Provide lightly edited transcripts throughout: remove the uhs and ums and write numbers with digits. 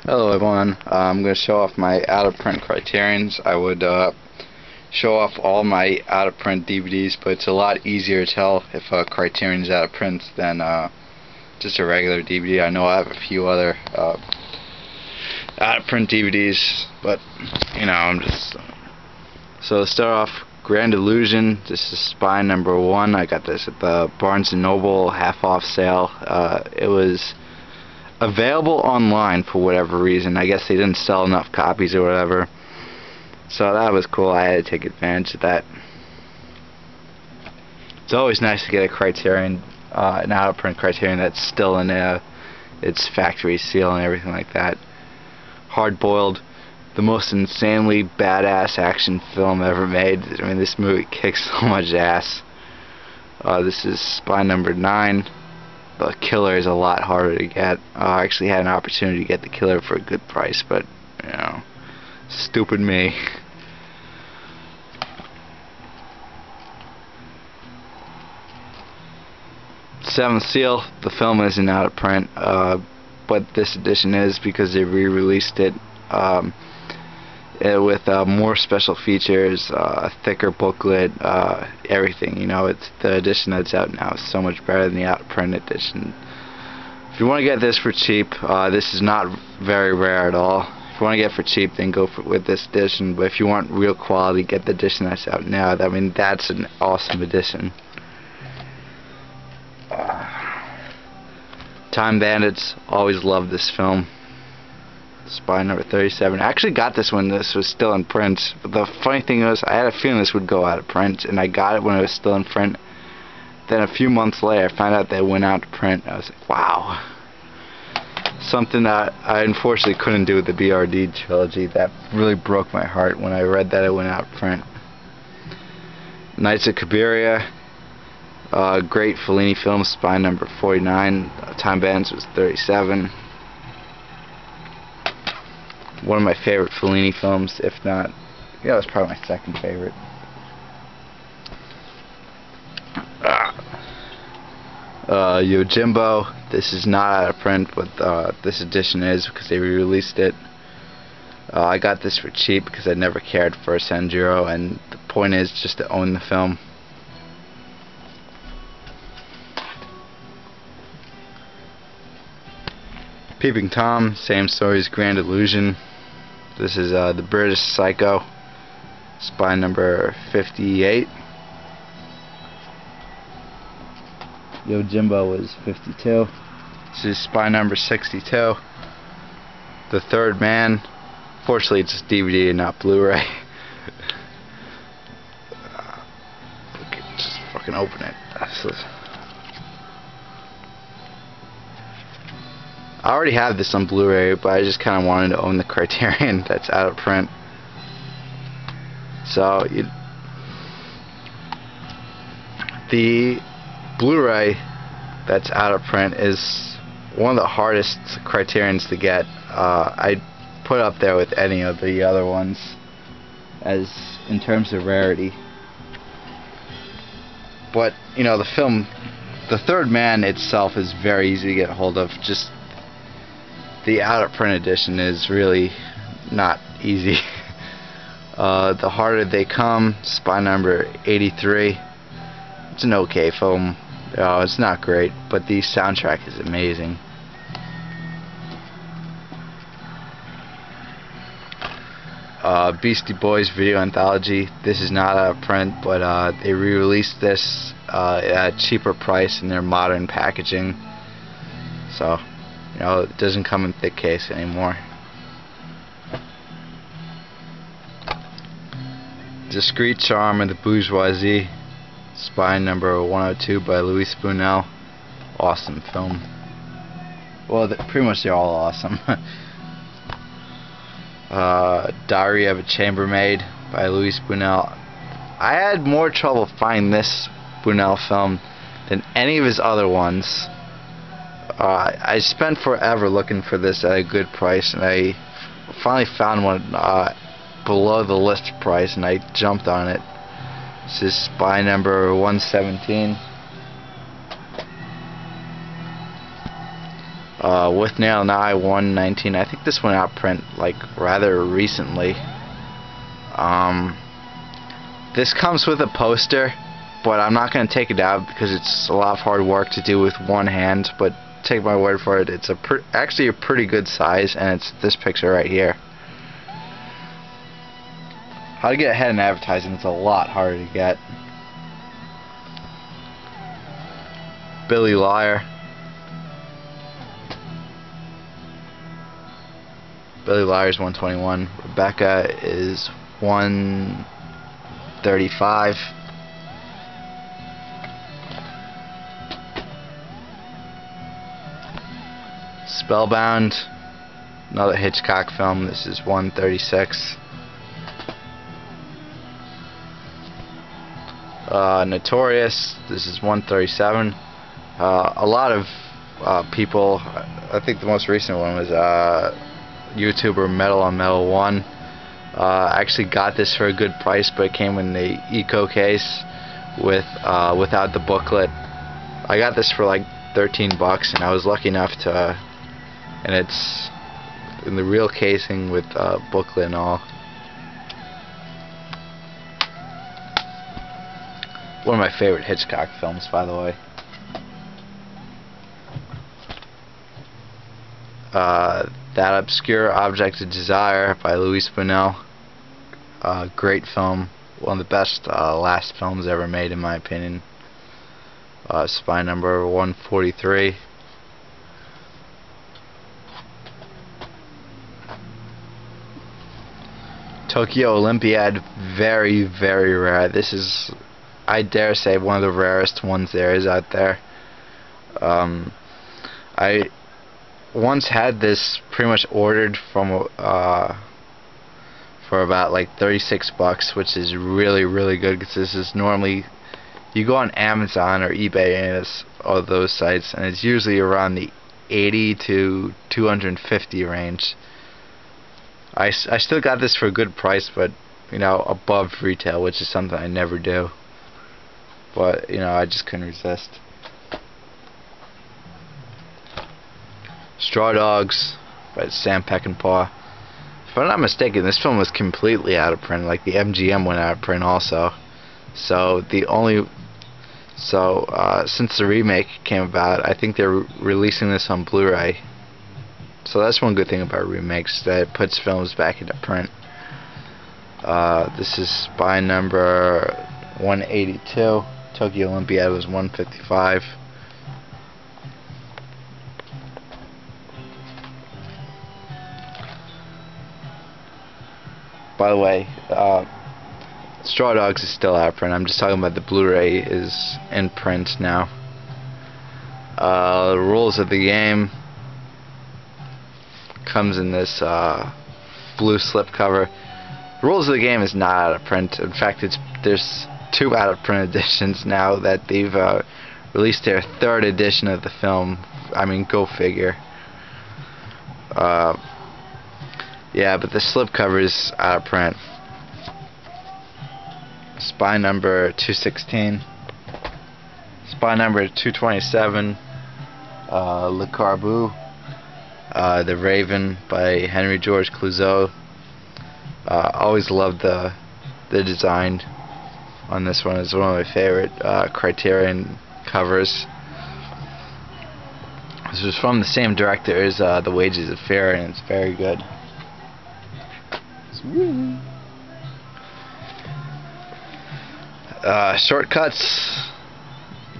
Hello everyone, I'm going to show off my out-of-print Criterions. I would show off all my out-of-print DVDs, but it's a lot easier to tell if a Criterion is out of print than just a regular DVD. I know I have a few other out-of-print DVDs, but you know, I'm just... So to start off, Grand Illusion. This is spine number 1. I got this at the Barnes & Noble half-off sale. It was available online for whatever reason. I guess they didn't sell enough copies or whatever. So that was cool. I had to take advantage of that. It's always nice to get a Criterion, an out-of-print Criterion that's still in its factory seal and everything like that. Hard-boiled. The most insanely badass action film ever made. I mean, this movie kicks so much ass. This is spine number 9. The killer is a lot harder to get. I actually had an opportunity to get the killer for a good price, but, you know, stupid me. Seventh Seal, the film isn't out of print, but this edition is because they re-released it with more special features, a thicker booklet, everything. You know, it's the edition that's out now is so much better than the out-of-print edition. If you want to get this for cheap, this is not very rare at all. If you want to get it for cheap, then go with this edition. But if you want real quality, get the edition that's out now. I mean, that's an awesome edition. Time Bandits, always loved this film. Spine number 37. I actually got this when this was still in print. But the funny thing was, I had a feeling this would go out of print, and I got it when it was still in print. Then a few months later, I found out that it went out to print. I was like, wow. Something that I unfortunately couldn't do with the BRD Trilogy. That really broke my heart when I read that it went out of print. Knights of Cabiria. Great Fellini film, spine number 49. Time Bandits was 37. One of my favorite Fellini films, if not, yeah, it's probably my second favorite. Yojimbo. This is not out of print, but this edition is because they re-released it. I got this for cheap because I never cared for a Sanjuro, and the point is just to own the film. Peeping Tom, same story as Grand Illusion. This is the British Psycho, spine number 58. Yojimbo was 52. This is spine number 62. The Third Man. Fortunately, it's DVD and not Blu-ray. Just fucking open it. I already have this on Blu-ray, but I just kind of wanted to own the Criterion that's out of print. So, the Blu-ray that's out of print is one of the hardest Criterions to get. I put up there with any of the other ones as in terms of rarity. But, you know, the film, The Third Man itself is very easy to get a hold of. Just the out-of-print edition is really not easy. The Harder They Come, spine number 83. It's an okay film. It's not great, but the soundtrack is amazing. Beastie Boys video anthology. This is not out of print, but they re-released this at a cheaper price in their modern packaging. So, you know, it doesn't come in thick case anymore. Discreet Charm and the Bourgeoisie, spine number 102 by Louis Buñuel. Awesome film. Well, pretty much they're all awesome. Diary of a Chambermaid by Louis Buñuel. I had more trouble finding this Buñuel film than any of his other ones. I spent forever looking for this at a good price, and I finally found one below the list price, and I jumped on it. This is spine number 117. With Nail and I 119. I think this went out of print like rather recently. This comes with a poster, but I'm not going to take it out because it's a lot of hard work to do with one hand. But take my word for it, it's actually a pretty good size, and it's this picture right here. How to get ahead in advertising is a lot harder to get. Billy Liar. Billy Liar is 121. Rebecca is 135. Spellbound, another Hitchcock film. This is 136. Notorious. This is 137. A lot of people. I think the most recent one was YouTuber Metal on Metal 1. I actually got this for a good price, but it came in the eco case without the booklet. I got this for like 13 bucks, and I was lucky enough to, and it's in the real casing with booklet and all. One of my favorite Hitchcock films, by the way. That Obscure Object of Desire by Louis Buñuel. Great film. One of the best last films ever made, in my opinion. Spy number 143. Tokyo Olympiad, very, very rare. This is, I dare say, one of the rarest ones there is out there. I once had this pretty much ordered from for about like 36 bucks, which is really, really good, because this is normally, you go on Amazon or eBay or those sites, and it's usually around the 80 to 250 range. I still got this for a good price, but you know, above retail, which is something I never do. But you know, I just couldn't resist. Straw Dogs by Sam Peckinpah. If I'm not mistaken, this film was completely out of print. Like the MGM went out of print also. So since the remake came about, I think they're releasing this on Blu-ray. So that's one good thing about remakes, that it puts films back into print. This is Spy number 182. Tokyo Olympiad was 155. By the way, Straw Dogs is still out of print. I'm just talking about the Blu-ray is in print now. The Rules of the Game comes in this blue slipcover. The Rules of the Game is not out of print. In fact, there's 2 out of print editions now that they've released their 3rd edition of the film. I mean, go figure. Yeah, but the slipcover is out of print. Spy number 216. Spy number 227. Le Corbeau. The Raven by Henry George Clouzot. Always loved the design on this one. It's one of my favorite Criterion covers. This was from the same director as The Wages of Fear, and it's very good. Shortcuts.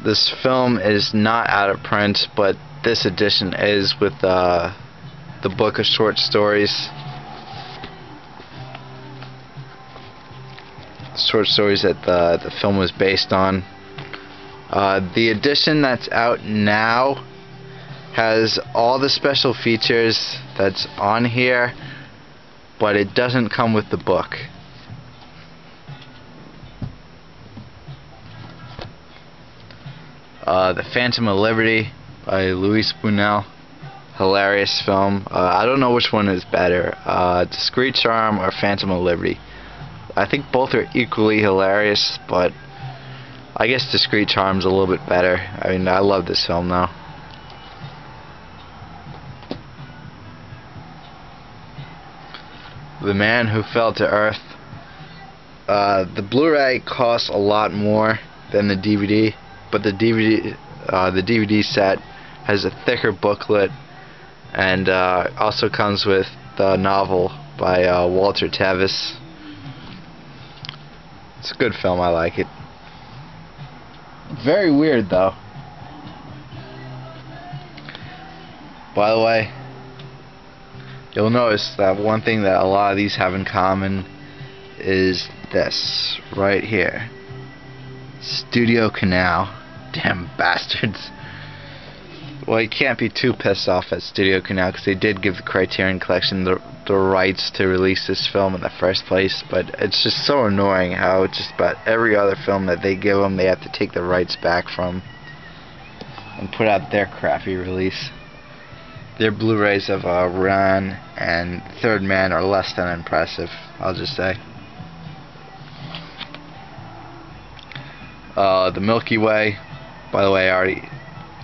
This film is not out of print, but this edition is with the book of short stories. Short stories that the film was based on. The edition that's out now has all the special features that's on here, but it doesn't come with the book. The Phantom of Liberty by Louis Buñuel. Hilarious film. I don't know which one is better, Discreet Charm or Phantom of Liberty. I think both are equally hilarious, but I guess Discreet Charm's a little bit better. I mean, I love this film though. The Man Who Fell to Earth. The Blu-ray costs a lot more than the DVD, but the DVD set has a thicker booklet, and also comes with the novel by Walter Tevis. It's a good film. I like it. Very weird though. By the way, you'll notice that one thing that a lot of these have in common is this right here. Studio Canal. Damn bastards. Well, you can't be too pissed off at Studio Canal because they did give the Criterion Collection the rights to release this film in the first place, but it's just so annoying how just about every other film that they give them, they have to take the rights back from and put out their crappy release. Their Blu-rays of Ran and Third Man are less than impressive, I'll just say. The Milky Way, by the way, I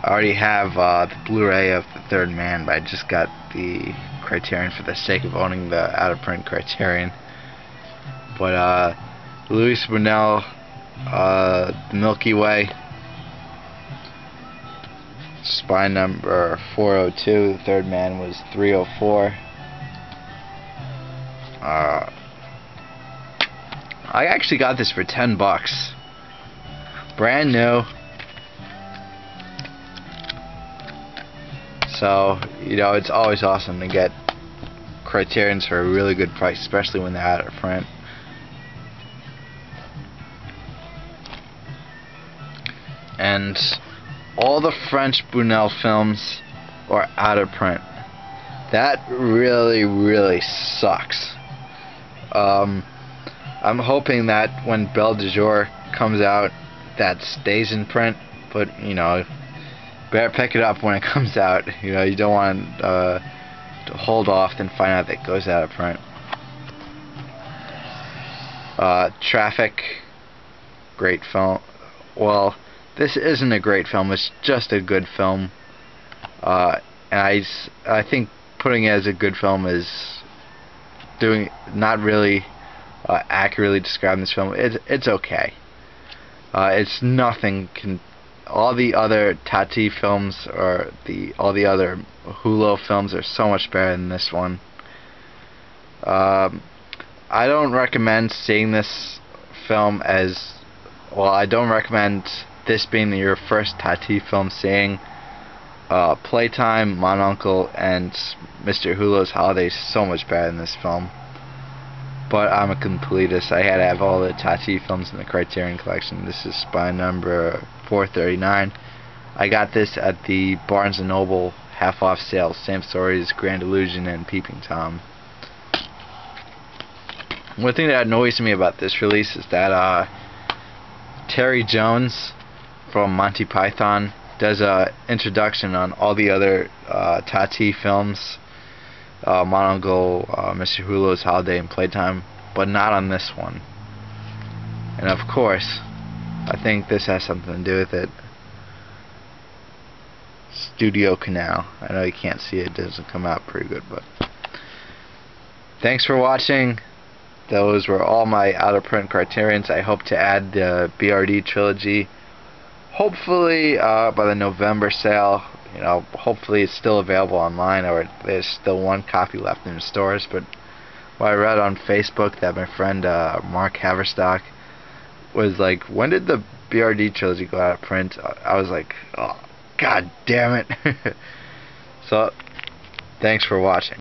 already have the Blu-ray of the Third Man, but I just got the Criterion for the sake of owning the out-of-print Criterion. But Luis Buñuel, the Milky Way, spine number 402. The Third Man was 304. I actually got this for $10, brand new. So, you know, it's always awesome to get Criterions for a really good price, especially when they're out of print. And all the French Buñuel films are out of print. That really, really sucks. I'm hoping that when Belle de Jour comes out, that stays in print, but, you know, better pick it up when it comes out. You know, you don't want to hold off and find out that it goes out of print. Traffic, great film. Well, this isn't a great film, it's just a good film. And I think putting it as a good film is not really accurately describing this film. It's okay. It's nothing. All the other Tati films or all the other Hulo films are so much better than this one. I don't recommend seeing this film as well. I don't recommend this being your first Tati film seeing. Playtime, Mon Uncle, and Mr. Hulo's Holiday is so much better than this film. But I'm a completist. I had to have all the Tati films in the Criterion Collection. This is spine number 439. I got this at the Barnes & Noble half-off sale. Same story as Grand Illusion and Peeping Tom. One thing that annoys me about this release is that Terry Jones from Monty Python does a introduction on all the other Tati films. Mon Uncle, Mr. Hulo's Holiday, and Playtime, but not on this one. And of course, I think this has something to do with it. Studio Canal. I know you can't see it, it doesn't come out pretty good, but thanks for watching. Those were all my out-of-print Criterions. I hope to add the BRD Trilogy, hopefully by the November sale. You know, hopefully it's still available online, or there's still one copy left in the stores. But what I read on Facebook that my friend Mark Haverstock was like, when did the BRD Trilogy go out of print? I was like, oh, god damn it. So, thanks for watching.